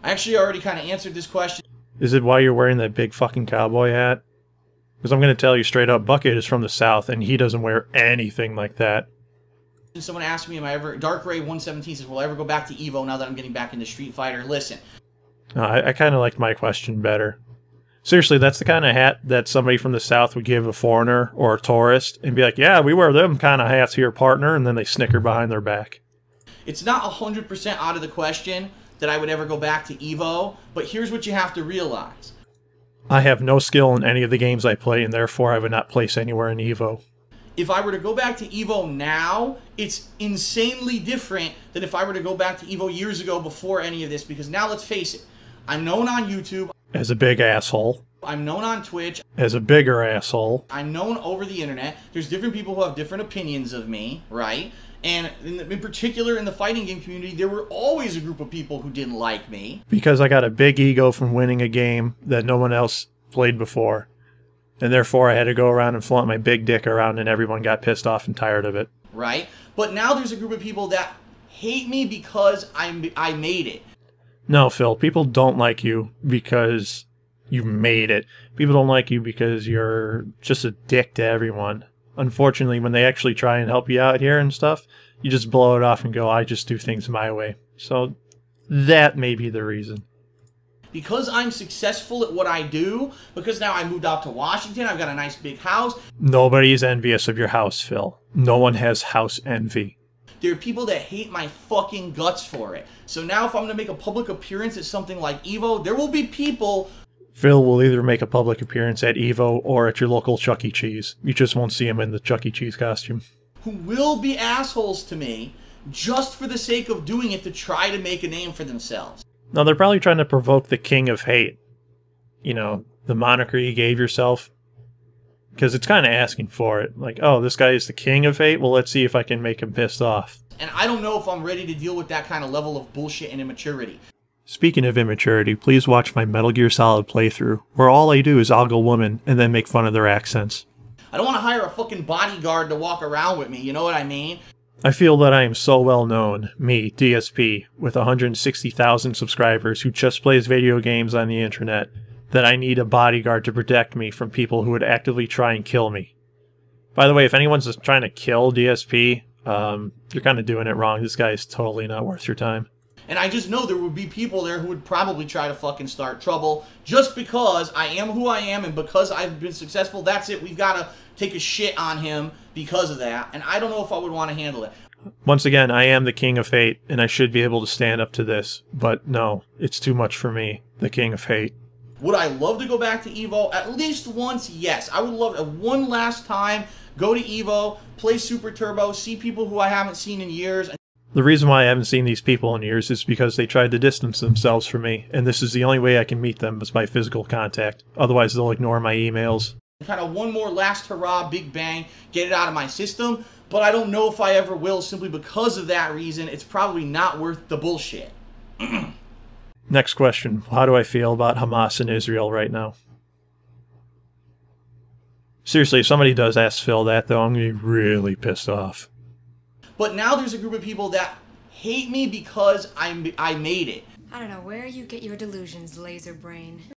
I actually already kind of answered this question. Is it why you're wearing that big fucking cowboy hat? Because I'm going to tell you straight up, Bucket is from the South, and he doesn't wear anything like that. Someone asked me, am I ever... Dark Ray 117 says, will I ever go back to EVO now that I'm getting back into Street Fighter? Listen. I kind of liked my question better. Seriously, that's the kind of hat that somebody from the South would give a foreigner or a tourist and be like, yeah, we wear them kind of hats here, partner, and then they snicker behind their back. It's not 100% out of the question that I would ever go back to EVO, but here's what you have to realize. I have no skill in any of the games I play, and therefore I would not place anywhere in EVO. If I were to go back to EVO now, it's insanely different than if I were to go back to EVO years ago before any of this, because now let's face it, I'm known on YouTube. As a big asshole. I'm known on Twitch. As a bigger asshole. I'm known over the internet. There's different people who have different opinions of me, right? And in particular in the fighting game community, there were always a group of people who didn't like me. Because I got a big ego from winning a game that no one else played before. And therefore I had to go around and flaunt my big dick around and everyone got pissed off and tired of it. Right? But now there's a group of people that hate me because I made it. No, Phil, people don't like you because you made it. People don't like you because you're just a dick to everyone. Unfortunately, when they actually try and help you out here and stuff, you just blow it off and go, I just do things my way. So that may be the reason. Because I'm successful at what I do, because now I moved out to Washington, I've got a nice big house. Nobody is envious of your house, Phil. No one has house envy. There are people that hate my fucking guts for it. So now if I'm going to make a public appearance at something like EVO, there will be people... Phil will either make a public appearance at EVO or at your local Chuck E. Cheese. You just won't see him in the Chuck E. Cheese costume. Who will be assholes to me just for the sake of doing it to try to make a name for themselves. No, they're probably trying to provoke the King of Hate. You know, the moniker you gave yourself. Because it's kind of asking for it. Like, oh, this guy is the King of Hate? Well, let's see if I can make him pissed off. And I don't know if I'm ready to deal with that kind of level of bullshit and immaturity. Speaking of immaturity, please watch my Metal Gear Solid playthrough, where all I do is ogle women and then make fun of their accents. I don't want to hire a fucking bodyguard to walk around with me, you know what I mean? I feel that I am so well known, me, DSP, with 160,000 subscribers who just plays video games on the internet, that I need a bodyguard to protect me from people who would actively try and kill me. By the way, if anyone's just trying to kill DSP, you're kind of doing it wrong. This guy is totally not worth your time. And I just know there would be people there who would probably try to fucking start trouble just because I am who I am and because I've been successful. That's it. We've got to take a shit on him because of that. And I don't know if I would want to handle it. Once again, I am the King of Hate, and I should be able to stand up to this. But no, it's too much for me, the King of Hate. Would I love to go back to EVO? At least once, yes. I would love to one last time go to EVO, play Super Turbo, see people who I haven't seen in years. The reason why I haven't seen these people in years is because they tried to distance themselves from me, and this is the only way I can meet them is by physical contact. Otherwise, they'll ignore my emails. Kind of one more last hurrah, big bang, get it out of my system, but I don't know if I ever will simply because of that reason. It's probably not worth the bullshit. Next question. How do I feel about Hamas and Israel right now? Seriously, if somebody does ask Phil that, though, I'm going to be really pissed off. But now there's a group of people that hate me because I made it. I don't know where you get your delusions, laser brain.